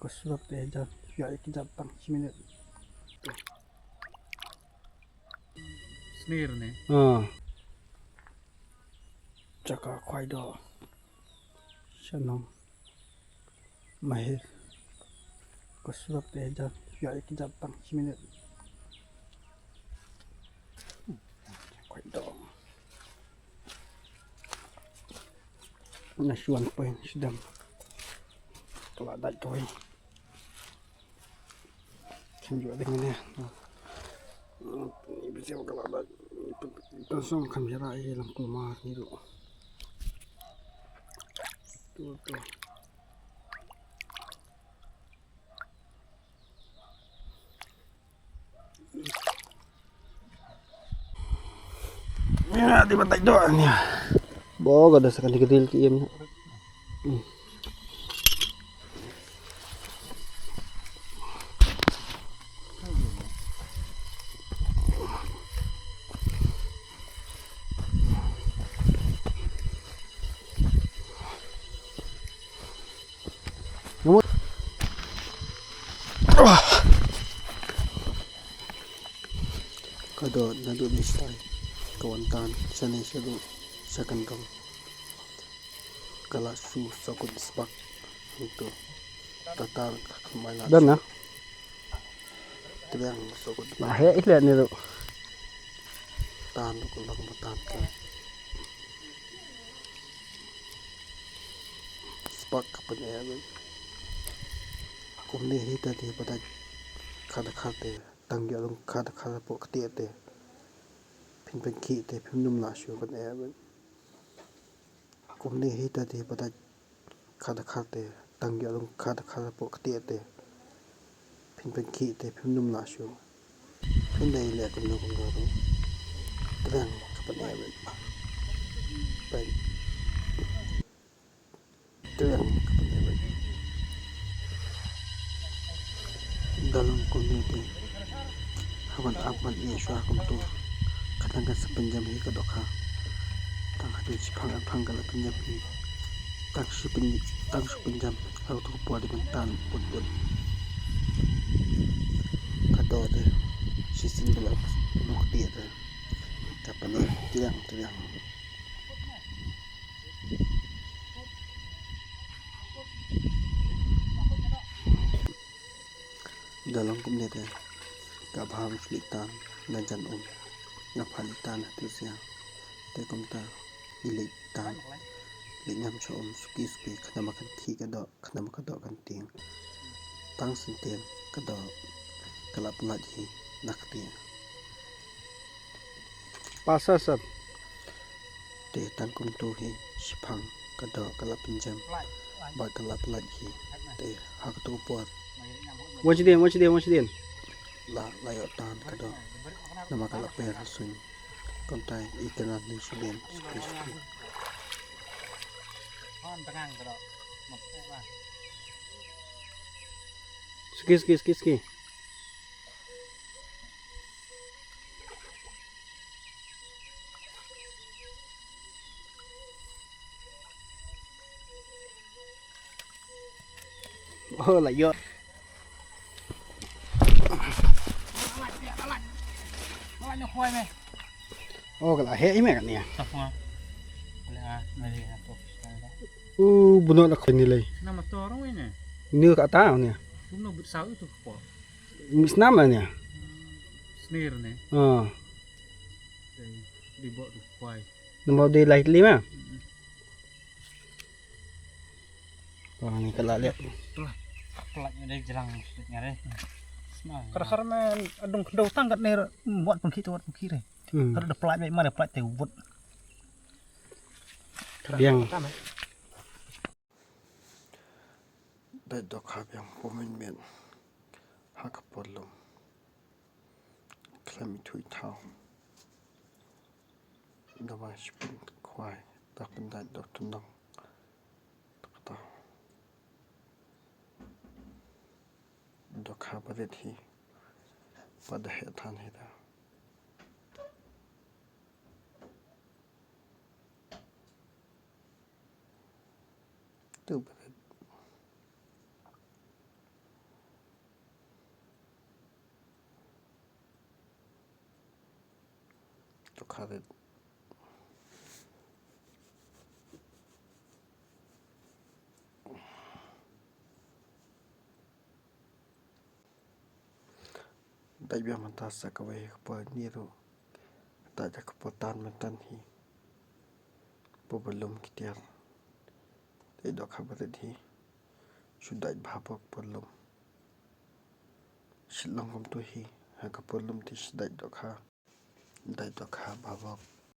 Sebab dia dah biar kita pang minit. Snare nih. Cakap kuai do. Senang. Mahir. Sebab dia dah biar kita pang minit. Kuai do. Nasuan poin sedang. Keladat koi. Tunjuk dengan ni. Ini bisa keladat. Pasang kamera ini dalam rumah ni tu. Tu. Ya, di batai doa ni. Bawa ada sekali kecil kiam. Kado nado misai kawantan sana sedu sakandong kala su sakut spak untuk tatar kemana dan nah terang sakut nah ya lihat ni tu tan kulang matan ka spak penyaga kumne hita di pada khada khate tanggi alung khada po ketiate pin ki te pin num la shu penyaga kumne hita di pada khada khate tanggi alung khada po ketiate pin ki te pin num la shu pin dai le kum no kum ro terang penyaga baik terang penyaga dalam community hawan apan Yeshua kum tu kadang sepenjam hi kadokha tang hadu sipang panggal penjam hi tang penjam hau tu puat dengan tan pun kado de sisin gelap nok dia de kapan tiang dalam community kabham flitan ngajan ngapalitan tu sia te komta ilitan linyam chom suki khana makan khi kado kan ting tang sinten kado kalap laji nakti pasasat te tang kum tu hi sipang kado kalap pinjam ba kalap laji te hak tu puat Wajidin. La layo tan kado nama kalap perasun kontai ikanan ni siden suki Ski. Oh là do. Oh là hệ mẹ nè. Benar lah nilai. Nama tu orang ini. Ini kat tahu ni. Cuma bersau itu kok. Mis nama ni. Snare nih. Dibawa tu kuai. Nombor dia light lima. Oh ni kalau lihat. Pelatnya dari jelang nyari. Karena adung kedau tangkat nih buat pengkiri. Kalau ada pelat baik mana pelat teh buat. Yang. Bedok yang pomen hakapolom. Klemi tui tau. Dawa spin kuai tak benda dok tundang. Tak dok habaret hi pada hetan hida. Tu dok harit dai biar mata sakawai kepa niru tak ada kepotan mentan hi belum kitiar dai dok habarit hi sudah babak belum silong kum tu hi ha ka belum ti dai dok ha babak